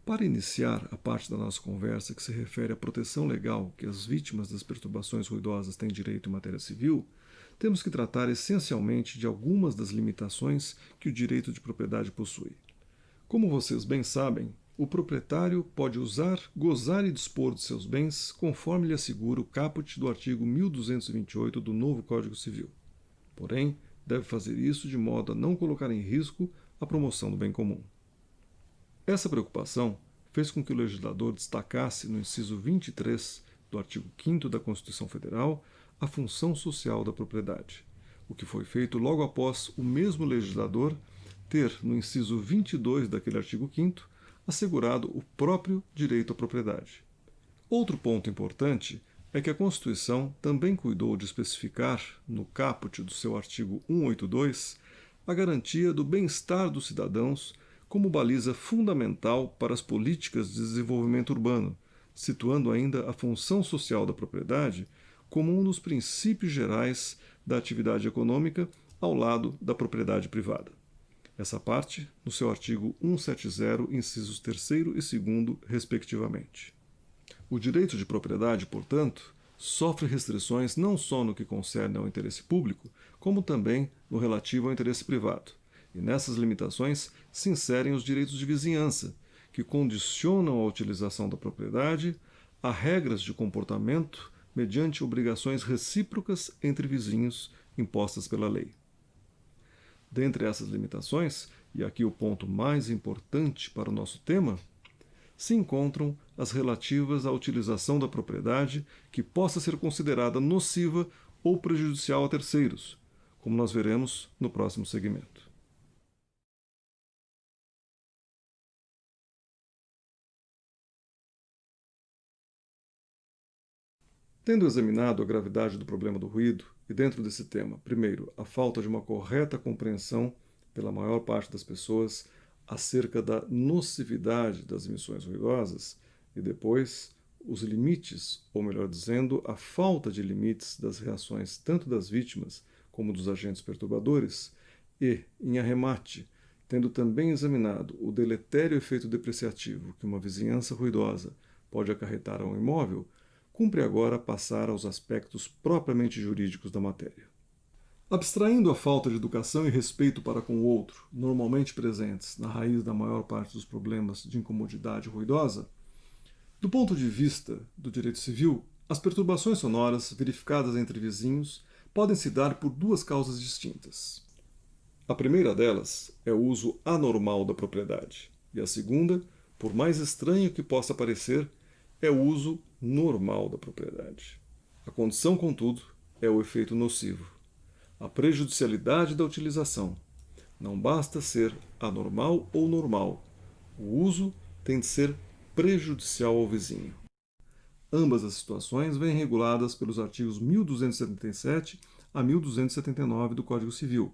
Para iniciar a parte da nossa conversa que se refere à proteção legal que as vítimas das perturbações ruidosas têm direito em matéria civil, temos que tratar essencialmente de algumas das limitações que o direito de propriedade possui. Como vocês bem sabem, o proprietário pode usar, gozar e dispor de seus bens conforme lhe assegura o caput do artigo 1228 do novo Código Civil. Porém, deve fazer isso de modo a não colocar em risco a promoção do bem comum. Essa preocupação fez com que o legislador destacasse no inciso 23 do artigo 5º da Constituição Federal a função social da propriedade, o que foi feito logo após o mesmo legislador ter, no inciso 22 daquele artigo 5º, assegurado o próprio direito à propriedade. Outro ponto importante é que a Constituição também cuidou de especificar, no caput do seu artigo 182, a garantia do bem-estar dos cidadãos como baliza fundamental para as políticas de desenvolvimento urbano, situando ainda a função social da propriedade como um dos princípios gerais da atividade econômica ao lado da propriedade privada. Essa parte no seu artigo 170, incisos 3º e 2º, respectivamente. O direito de propriedade, portanto, sofre restrições não só no que concerne ao interesse público, como também no relativo ao interesse privado. E nessas limitações se inserem os direitos de vizinhança, que condicionam a utilização da propriedade a regras de comportamento mediante obrigações recíprocas entre vizinhos impostas pela lei. Dentre essas limitações, e aqui o ponto mais importante para o nosso tema, se encontram as relativas à utilização da propriedade que possa ser considerada nociva ou prejudicial a terceiros, como nós veremos no próximo segmento. Tendo examinado a gravidade do problema do ruído, e dentro desse tema, primeiro, a falta de uma correta compreensão pela maior parte das pessoas acerca da nocividade das emissões ruidosas, e depois, os limites, ou melhor dizendo, a falta de limites das reações tanto das vítimas como dos agentes perturbadores, e, em arremate, tendo também examinado o deletério efeito depreciativo que uma vizinhança ruidosa pode acarretar a um imóvel, cumpre agora passar aos aspectos propriamente jurídicos da matéria. Abstraindo a falta de educação e respeito para com o outro, normalmente presentes na raiz da maior parte dos problemas de incomodidade ruidosa, do ponto de vista do direito civil, as perturbações sonoras verificadas entre vizinhos podem se dar por duas causas distintas. A primeira delas é o uso anormal da propriedade, e a segunda, por mais estranho que possa parecer, é o uso normal da propriedade. A condição, contudo, é o efeito nocivo, a prejudicialidade da utilização. Não basta ser anormal ou normal. O uso tem de ser prejudicial ao vizinho. Ambas as situações vêm reguladas pelos artigos 1277 a 1279 do Código Civil,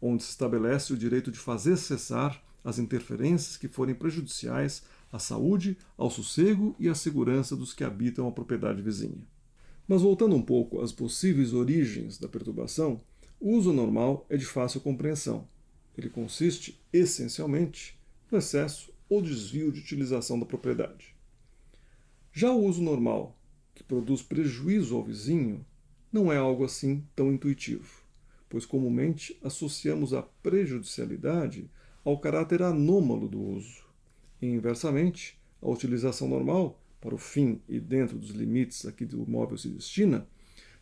onde se estabelece o direito de fazer cessar as interferências que forem prejudiciais à saúde, ao sossego e à segurança dos que habitam a propriedade vizinha. Mas voltando um pouco às possíveis origens da perturbação, o uso normal é de fácil compreensão. Ele consiste, essencialmente, no excesso ou desvio de utilização da propriedade. Já o uso normal, que produz prejuízo ao vizinho, não é algo assim tão intuitivo, pois comumente associamos a prejudicialidade ao caráter anômalo do uso. E, inversamente, a utilização normal, para o fim e dentro dos limites a que o imóvel se destina,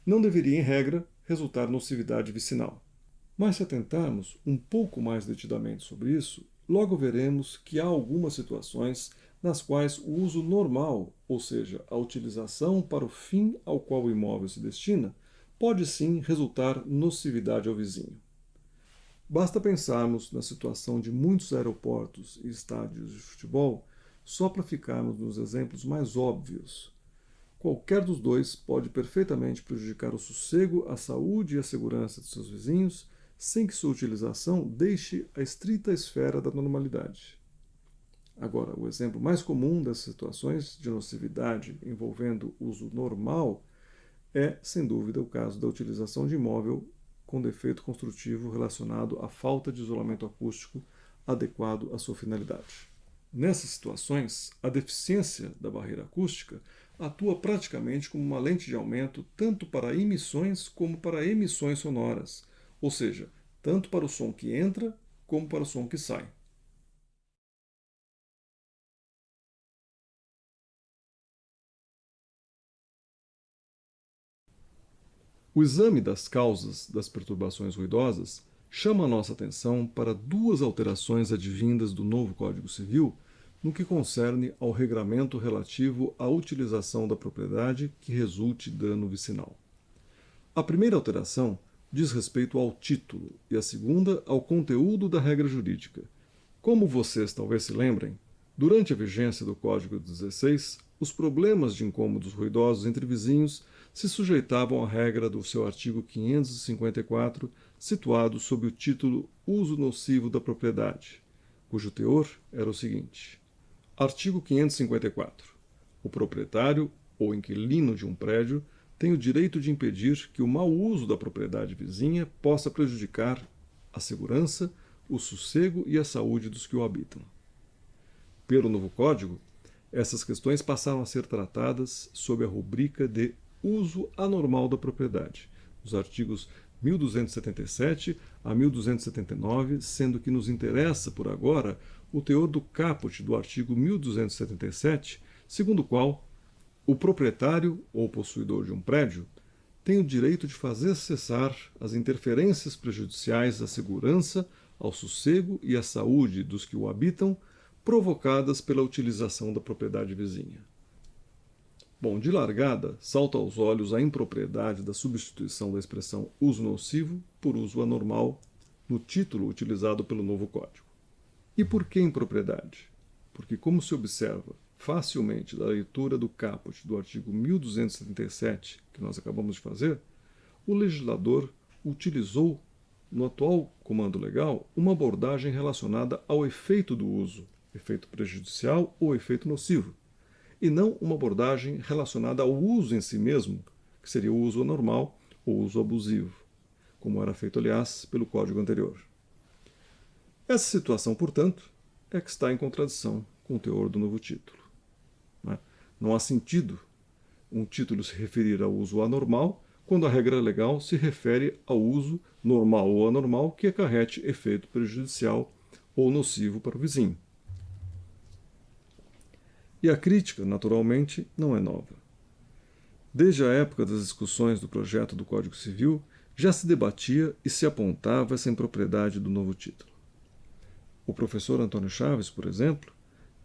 não deveria, em regra, resultar nocividade vicinal. Mas se atentarmos um pouco mais detidamente sobre isso, logo veremos que há algumas situações nas quais o uso normal, ou seja, a utilização para o fim ao qual o imóvel se destina, pode sim resultar nocividade ao vizinho. Basta pensarmos na situação de muitos aeroportos e estádios de futebol, só para ficarmos nos exemplos mais óbvios. Qualquer dos dois pode perfeitamente prejudicar o sossego, a saúde e a segurança de seus vizinhos, sem que sua utilização deixe a estrita esfera da normalidade. Agora, o exemplo mais comum dessas situações de nocividade envolvendo uso normal é, sem dúvida, o caso da utilização de imóvel com defeito construtivo relacionado à falta de isolamento acústico adequado à sua finalidade. Nessas situações, a deficiência da barreira acústica atua praticamente como uma lente de aumento tanto para emissões como para emissões sonoras, ou seja, tanto para o som que entra como para o som que sai. O exame das causas das perturbações ruidosas chama a nossa atenção para duas alterações advindas do novo Código Civil no que concerne ao regramento relativo à utilização da propriedade que resulte dano vicinal. A primeira alteração diz respeito ao título e a segunda ao conteúdo da regra jurídica. Como vocês talvez se lembrem, durante a vigência do Código 16, os problemas de incômodos ruidosos entre vizinhos se sujeitavam à regra do seu artigo 554, situado sob o título Uso nocivo da propriedade, cujo teor era o seguinte: Artigo 554. O proprietário ou inquilino de um prédio tem o direito de impedir que o mau uso da propriedade vizinha possa prejudicar a segurança, o sossego e a saúde dos que o habitam. Pelo novo Código, essas questões passaram a ser tratadas sob a rubrica de uso anormal da propriedade, os artigos 1277 a 1279, sendo que nos interessa, por agora, o teor do caput do artigo 1277, segundo o qual o proprietário ou possuidor de um prédio tem o direito de fazer cessar as interferências prejudiciais à segurança, ao sossego e à saúde dos que o habitam, provocadas pela utilização da propriedade vizinha. Bom, de largada, salta aos olhos a impropriedade da substituição da expressão uso nocivo por uso anormal no título utilizado pelo novo Código. E por que impropriedade? Porque, como se observa facilmente da leitura do caput do artigo 1277, que nós acabamos de fazer, o legislador utilizou, no atual comando legal, uma abordagem relacionada ao efeito do uso, efeito prejudicial ou efeito nocivo, e não uma abordagem relacionada ao uso em si mesmo, que seria o uso anormal ou uso abusivo, como era feito, aliás, pelo Código anterior. Essa situação, portanto, é que está em contradição com o teor do novo título. Não há sentido um título se referir ao uso anormal quando a regra legal se refere ao uso normal ou anormal que acarrete efeito prejudicial ou nocivo para o vizinho. E a crítica, naturalmente, não é nova. Desde a época das discussões do projeto do Código Civil, já se debatia e se apontava essa impropriedade do novo título. O professor Antônio Chaves, por exemplo,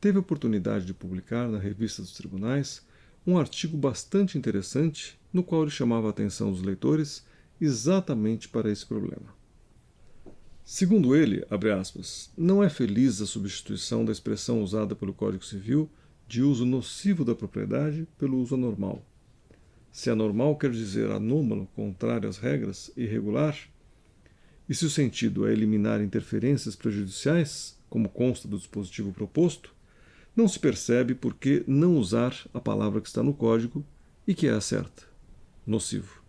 teve a oportunidade de publicar na Revista dos Tribunais um artigo bastante interessante no qual ele chamava a atenção dos leitores exatamente para esse problema. Segundo ele, abre aspas, não é feliz a substituição da expressão usada pelo Código Civil de uso nocivo da propriedade pelo uso anormal. Se anormal quer dizer anômalo, contrário às regras, irregular, e se o sentido é eliminar interferências prejudiciais, como consta do dispositivo proposto, não se percebe por que não usar a palavra que está no código e que é a certa: nocivo.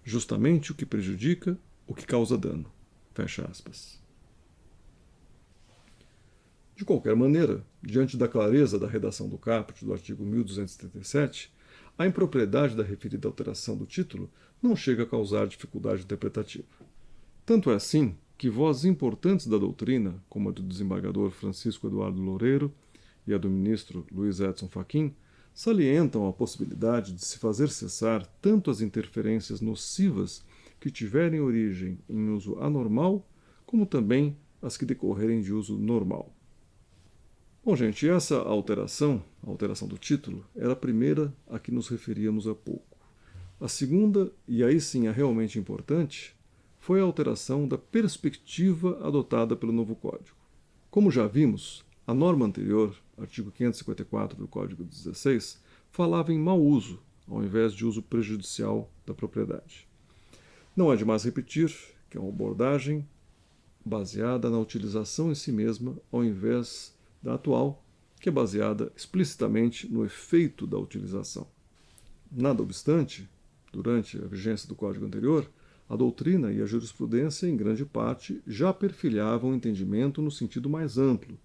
Justamente o que prejudica, o que causa dano. Fecha aspas. De qualquer maneira, diante da clareza da redação do caput do artigo 1277, a impropriedade da referida alteração do título não chega a causar dificuldade interpretativa. Tanto é assim que vozes importantes da doutrina, como a do desembargador Francisco Eduardo Loureiro e a do ministro Luiz Edson Fachin, salientam a possibilidade de se fazer cessar tanto as interferências nocivas que tiverem origem em uso anormal, como também as que decorrerem de uso normal. Bom, gente, essa alteração, a alteração do título, era a primeira a que nos referíamos há pouco. A segunda, e aí sim a realmente importante, foi a alteração da perspectiva adotada pelo novo Código. Como já vimos, a norma anterior, artigo 554 do Código 16, falava em mau uso, ao invés de uso prejudicial da propriedade. Não é demais repetir que é uma abordagem baseada na utilização em si mesma, ao invés da atual, que é baseada explicitamente no efeito da utilização. Nada obstante, durante a vigência do Código anterior, a doutrina e a jurisprudência, em grande parte, já perfilhavam o entendimento no sentido mais amplo,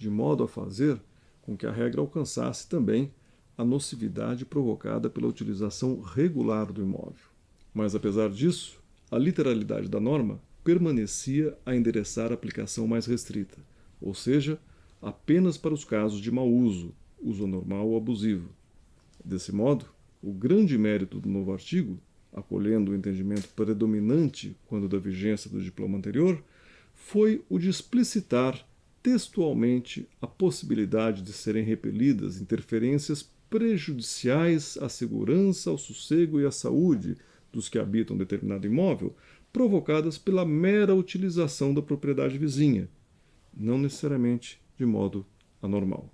de modo a fazer com que a regra alcançasse também a nocividade provocada pela utilização regular do imóvel. Mas, apesar disso, a literalidade da norma permanecia a endereçar a aplicação mais restrita, ou seja, apenas para os casos de mau uso, uso anormal ou abusivo. Desse modo, o grande mérito do novo artigo, acolhendo o entendimento predominante quando da vigência do diploma anterior, foi o de explicitar textualmente a possibilidade de serem repelidas interferências prejudiciais à segurança, ao sossego e à saúde dos que habitam determinado imóvel, provocadas pela mera utilização da propriedade vizinha, não necessariamente de modo anormal.